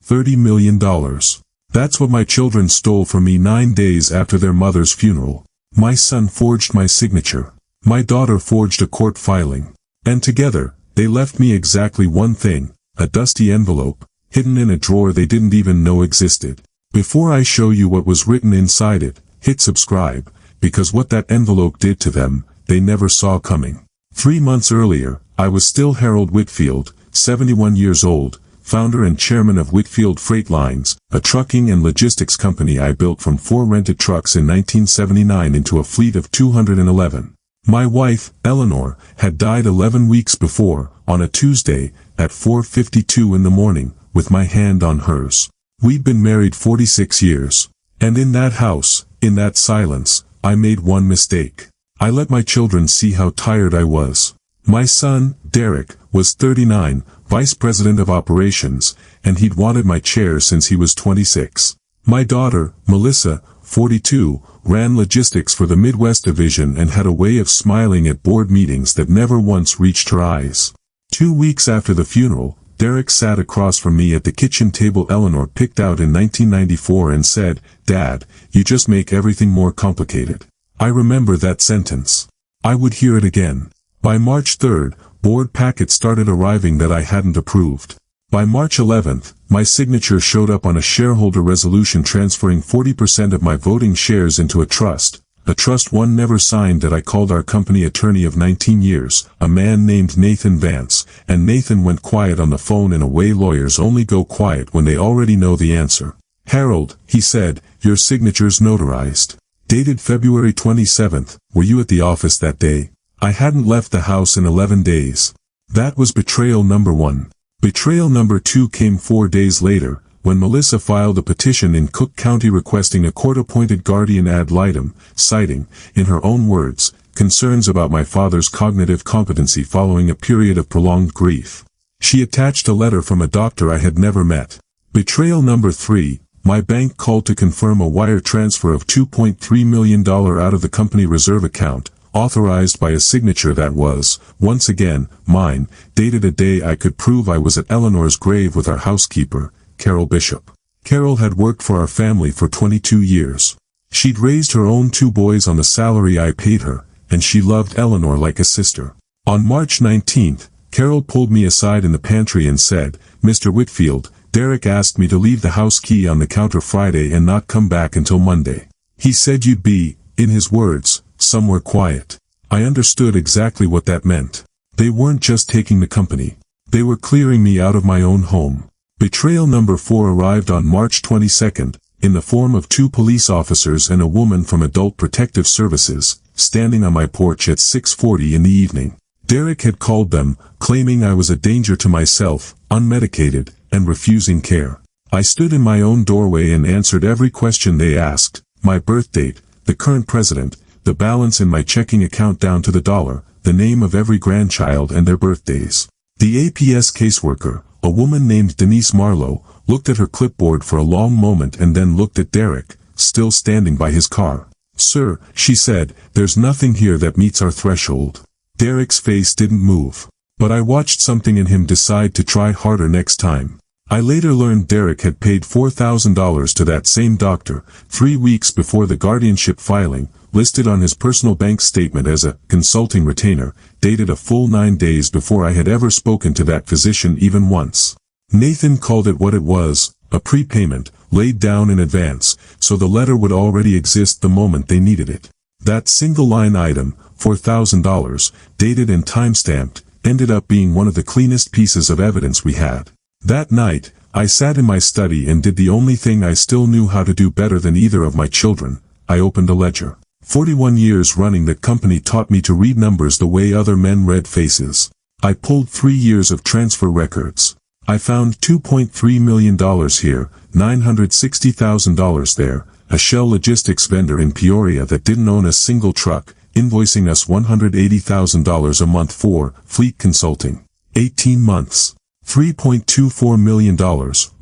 $30 million. That's what my children stole from me 9 days after their mother's funeral. My son forged my signature. My daughter forged a court filing. And together, they left me exactly one thing, a dusty envelope, hidden in a drawer they didn't even know existed. Before I show you what was written inside it, hit subscribe, because what that envelope did to them, they never saw coming. 3 months earlier, I was still Harold Whitfield, 71 years old, founder and chairman of Whitfield Freight Lines, a trucking and logistics company I built from 4 rented trucks in 1979 into a fleet of 211. My wife, Eleanor, had died 11 weeks before, on a Tuesday, at 4:52 in the morning, with my hand on hers. We'd been married 46 years. And in that house, in that silence, I made one mistake. I let my children see how tired I was. My son, Derek, was 39, vice president of operations, and he'd wanted my chair since he was 26. My daughter, Melissa, 42, ran logistics for the Midwest division and had a way of smiling at board meetings that never once reached her eyes. 2 weeks after the funeral, Derek sat across from me at the kitchen table Eleanor picked out in 1994 and said, "Dad, you just make everything more complicated." I remember that sentence. I would hear it again. By March 3rd, board packets started arriving that I hadn't approved. By March 11th, my signature showed up on a shareholder resolution transferring 40% of my voting shares into a trust one never signed that I called our company attorney of 19 years, a man named Nathan Vance, and Nathan went quiet on the phone in a way lawyers only go quiet when they already know the answer. "Harold," he said, "your signature's notarized." Dated February 27th, "Were you at the office that day?" I hadn't left the house in 11 days. That was betrayal number 1. Betrayal number 2 came 4 days later, when Melissa filed a petition in Cook County requesting a court-appointed guardian ad litem, citing, in her own words, concerns about my father's cognitive competency following a period of prolonged grief. She attached a letter from a doctor I had never met. Betrayal number 3, my bank called to confirm a wire transfer of $2.3 million out of the company reserve account, authorized by a signature that was, once again, mine, dated a day I could prove I was at Eleanor's grave with our housekeeper, Carol Bishop. Carol had worked for our family for 22 years. She'd raised her own 2 boys on the salary I paid her, and she loved Eleanor like a sister. On March 19th, Carol pulled me aside in the pantry and said, "Mr. Whitfield, Derek asked me to leave the house key on the counter Friday and not come back until Monday. He said you'd be, in his words, somewhere quiet." I understood exactly what that meant. They weren't just taking the company. They were clearing me out of my own home. Betrayal number 4 arrived on March 22nd, in the form of 2 police officers and a woman from Adult Protective Services, standing on my porch at 6:40 in the evening. Derek had called them, claiming I was a danger to myself, unmedicated, and refusing care. I stood in my own doorway and answered every question they asked, my birth date, the current president, the balance in my checking account down to the dollar, the name of every grandchild and their birthdays. The APS caseworker, a woman named Denise Marlowe, looked at her clipboard for a long moment and then looked at Derek, still standing by his car. "Sir," she said, "there's nothing here that meets our threshold." Derek's face didn't move. But I watched something in him decide to try harder next time. I later learned Derek had paid $4,000 to that same doctor, 3 weeks before the guardianship filing, listed on his personal bank statement as a consulting retainer, dated a full 9 days before I had ever spoken to that physician even once. Nathan called it what it was, a prepayment, laid down in advance, so the letter would already exist the moment they needed it. That single-line item, $4,000, dated and time-stamped, ended up being one of the cleanest pieces of evidence we had. That night, I sat in my study and did the only thing I still knew how to do better than either of my children. I opened a ledger. 41 years running that company taught me to read numbers the way other men read faces. I pulled 3 years of transfer records. I found $2.3 million here, $960,000 there, a Shell Logistics vendor in Peoria that didn't own a single truck, invoicing us $180,000 a month for fleet consulting. 18 months. $3.24 million,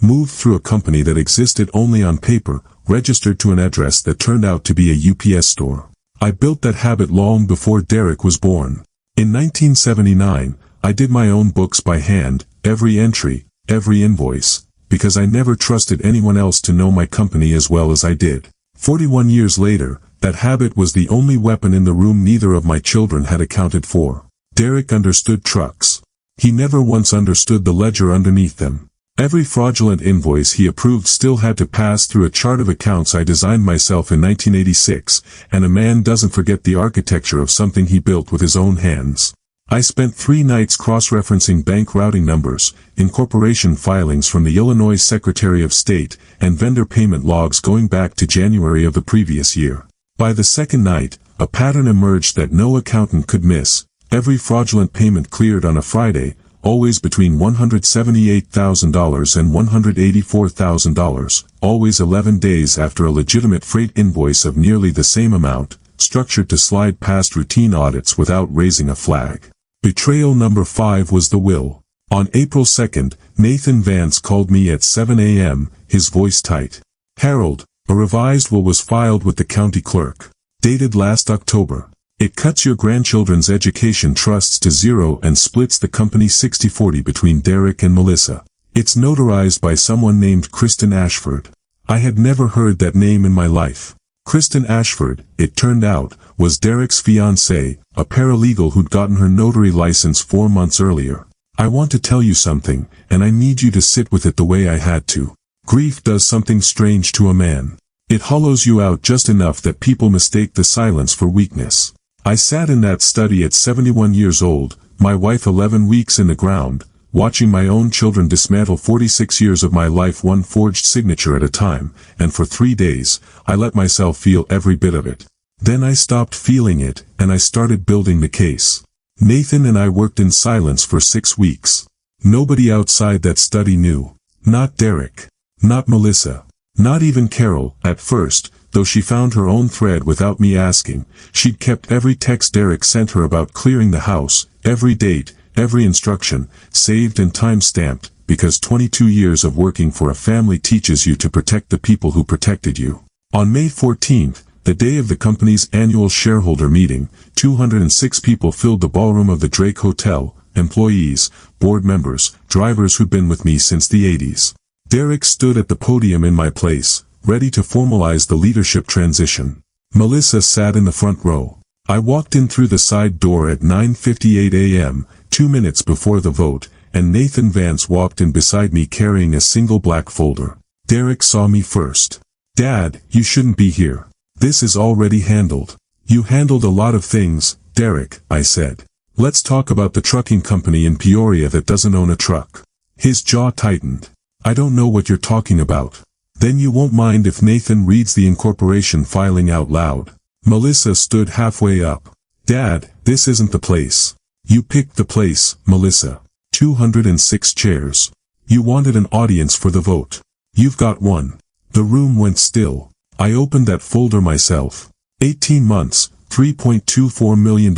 moved through a company that existed only on paper, registered to an address that turned out to be a UPS store. I built that habit long before Derek was born. In 1979, I did my own books by hand, every entry, every invoice, because I never trusted anyone else to know my company as well as I did. 41 years later, that habit was the only weapon in the room neither of my children had accounted for. Derek understood trucks. He never once understood the ledger underneath them. Every fraudulent invoice he approved still had to pass through a chart of accounts I designed myself in 1986, and a man doesn't forget the architecture of something he built with his own hands. I spent 3 nights cross-referencing bank routing numbers, incorporation filings from the Illinois Secretary of State, and vendor payment logs going back to January of the previous year. By the second night, a pattern emerged that no accountant could miss. Every fraudulent payment cleared on a Friday, always between $178,000 and $184,000, always 11 days after a legitimate freight invoice of nearly the same amount, structured to slide past routine audits without raising a flag. Betrayal number 5 was the will. On April 2nd, Nathan Vance called me at 7 a.m., his voice tight. "Harold, a revised will was filed with the county clerk. Dated last October. It cuts your grandchildren's education trusts to zero and splits the company 60-40 between Derek and Melissa. It's notarized by someone named Kristen Ashford." I had never heard that name in my life. Kristen Ashford, it turned out, was Derek's fiancée, a paralegal who'd gotten her notary license 4 months earlier. "I want to tell you something, and I need you to sit with it the way I had to. Grief does something strange to a man. It hollows you out just enough that people mistake the silence for weakness. I sat in that study at 71 years old, my wife 11 weeks in the ground, watching my own children dismantle 46 years of my life one forged signature at a time, and for 3 days, I let myself feel every bit of it. Then I stopped feeling it, and I started building the case. Nathan and I worked in silence for 6 weeks. Nobody outside that study knew. Not Derek. Not Melissa. Not even Carol, at first, though she found her own thread without me asking. She'd kept every text Derek sent her about clearing the house, every date, every instruction, saved and time-stamped, because 22 years of working for a family teaches you to protect the people who protected you. On May 14th, the day of the company's annual shareholder meeting, 206 people filled the ballroom of the Drake Hotel, employees, board members, drivers who'd been with me since the 80s. Derek stood at the podium in my place, ready to formalize the leadership transition. Melissa sat in the front row. I walked in through the side door at 9:58 a.m., 2 minutes before the vote, and Nathan Vance walked in beside me carrying a single black folder. Derek saw me first. "Dad, you shouldn't be here. This is already handled." "You handled a lot of things, Derek," I said. "Let's talk about the trucking company in Peoria that doesn't own a truck." His jaw tightened. "I don't know what you're talking about." "Then you won't mind if Nathan reads the incorporation filing out loud." Melissa stood halfway up. "Dad, this isn't the place." "You picked the place, Melissa. 206 chairs. You wanted an audience for the vote. You've got one." The room went still. I opened that folder myself. 18 months, $3.24 million,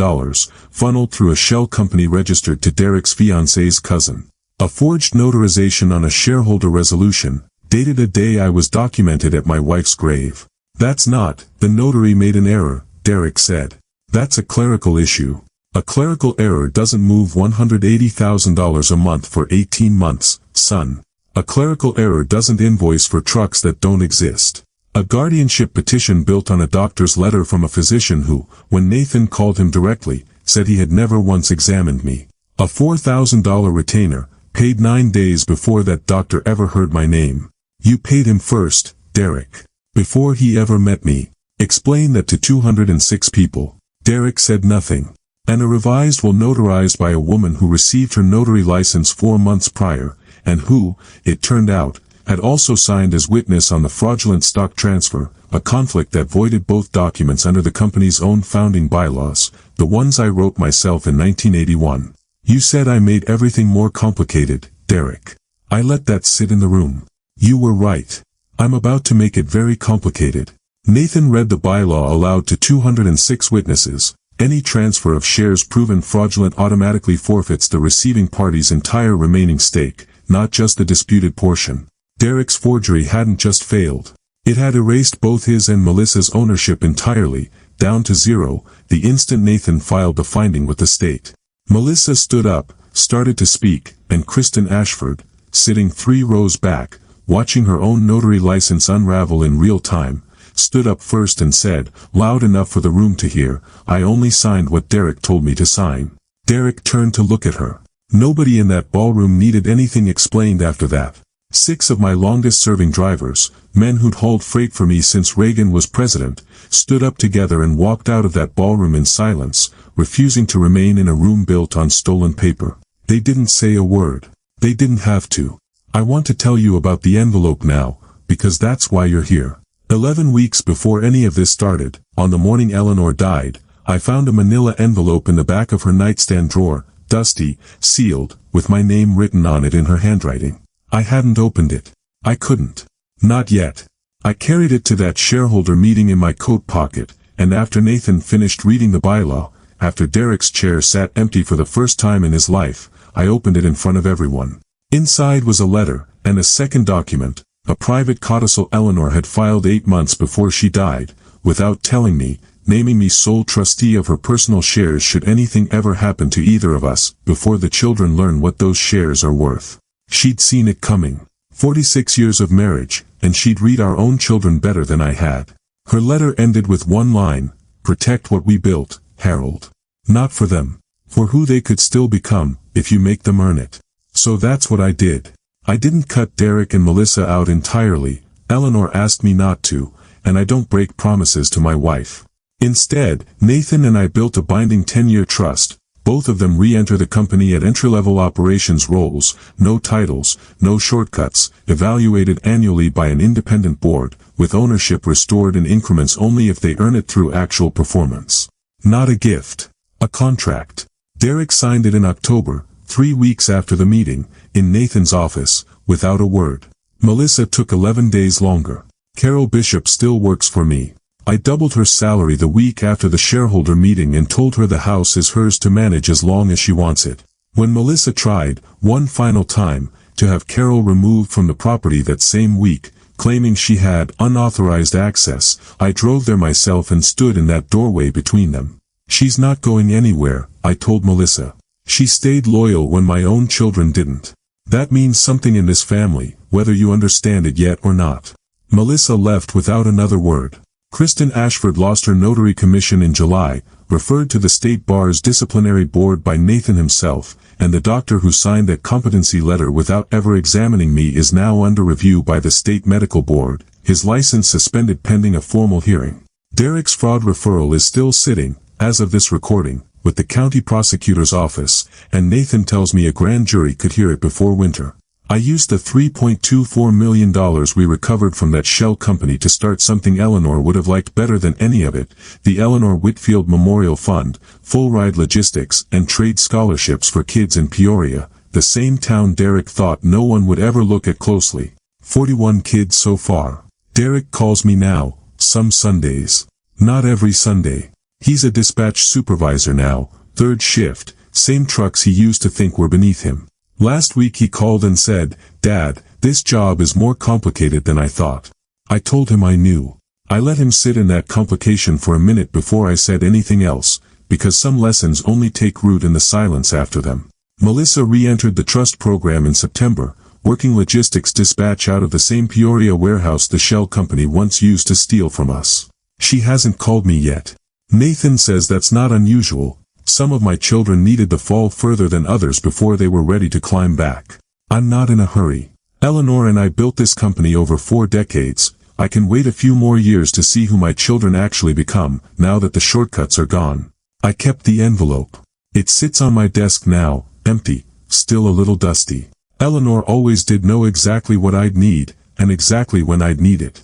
funneled through a shell company registered to Derek's fiancée's cousin. A forged notarization on a shareholder resolution, dated a day I was documented at my wife's grave. "That's not, the notary made an error," Derek said. "That's a clerical issue. A clerical error doesn't move $180,000 a month for 18 months, son. A clerical error doesn't invoice for trucks that don't exist." A guardianship petition built on a doctor's letter from a physician who, when Nathan called him directly, said he had never once examined me. A $4,000 retainer, paid 9 days before that doctor ever heard my name. "You paid him first, Derek. Before he ever met me. Explain that to 206 people." Derek said nothing. And a revised will notarized by a woman who received her notary license 4 months prior, and who, it turned out, had also signed as witness on the fraudulent stock transfer, a conflict that voided both documents under the company's own founding bylaws, the ones I wrote myself in 1981. "You said I made everything more complicated, Derek. I let that sit in the room. You were right. I'm about to make it very complicated." Nathan read the bylaw aloud to 206 witnesses. Any transfer of shares proven fraudulent automatically forfeits the receiving party's entire remaining stake, not just the disputed portion. Derek's forgery hadn't just failed. It had erased both his and Melissa's ownership entirely, down to zero, the instant Nathan filed the finding with the state. Melissa stood up, started to speak, and Kristen Ashford, sitting 3 rows back, watching her own notary license unravel in real time, stood up first and said, loud enough for the room to hear, "I only signed what Derek told me to sign." Derek turned to look at her. Nobody in that ballroom needed anything explained after that. 6 of my longest-serving drivers, men who'd hauled freight for me since Reagan was president, stood up together and walked out of that ballroom in silence, refusing to remain in a room built on stolen paper. They didn't say a word. They didn't have to. I want to tell you about the envelope now, because that's why you're here. 11 weeks before any of this started, on the morning Eleanor died, I found a manila envelope in the back of her nightstand drawer, dusty, sealed, with my name written on it in her handwriting. I hadn't opened it. I couldn't. Not yet. I carried it to that shareholder meeting in my coat pocket, and after Nathan finished reading the bylaw, after Derek's chair sat empty for the first time in his life, I opened it in front of everyone. Inside was a letter, and a second document, a private codicil Eleanor had filed 8 months before she died, without telling me, naming me sole trustee of her personal shares should anything ever happen to either of us, before the children learn what those shares are worth. She'd seen it coming. 46 years of marriage, and she'd read our own children better than I had. Her letter ended with one line, "Protect what we built, Harold. Not for them. For who they could still become, if you make them earn it." So that's what I did. I didn't cut Derek and Melissa out entirely. Eleanor asked me not to, and I don't break promises to my wife. Instead, Nathan and I built a binding 10-year trust. Both of them re-enter the company at entry-level operations roles, no titles, no shortcuts, evaluated annually by an independent board, with ownership restored in increments only if they earn it through actual performance. Not a gift. A contract. Derek signed it in October, 3 weeks after the meeting, in Nathan's office, without a word. Melissa took 11 days longer. Carol Bishop still works for me. I doubled her salary the week after the shareholder meeting and told her the house is hers to manage as long as she wants it. When Melissa tried, one final time, to have Carol removed from the property that same week, claiming she had unauthorized access, I drove there myself and stood in that doorway between them. "She's not going anywhere," I told Melissa. "She stayed loyal when my own children didn't. That means something in this family, whether you understand it yet or not." Melissa left without another word. Kristen Ashford lost her notary commission in July, referred to the state bar's disciplinary board by Nathan himself, and the doctor who signed that competency letter without ever examining me is now under review by the state medical board, his license suspended pending a formal hearing. Derek's fraud referral is still sitting, as of this recording, with the county prosecutor's office, and Nathan tells me a grand jury could hear it before winter. I used the $3.24 million we recovered from that shell company to start something Eleanor would have liked better than any of it, the Eleanor Whitfield Memorial Fund, full-ride logistics and trade scholarships for kids in Peoria, the same town Derek thought no one would ever look at closely. 41 kids so far. Derek calls me now, some Sundays. Not every Sunday. He's a dispatch supervisor now, 3rd shift, same trucks he used to think were beneath him. Last week he called and said, "Dad, this job is more complicated than I thought." I told him I knew. I let him sit in that complication for a minute before I said anything else, because some lessons only take root in the silence after them. Melissa re-entered the trust program in September, working logistics dispatch out of the same Peoria warehouse the shell company once used to steal from us. She hasn't called me yet. Nathan says that's not unusual. Some of my children needed to fall further than others before they were ready to climb back. I'm not in a hurry. Eleanor and I built this company over 4 decades. I can wait a few more years to see who my children actually become, now that the shortcuts are gone. I kept the envelope. It sits on my desk now, empty, still a little dusty. Eleanor always did know exactly what I'd need, and exactly when I'd need it.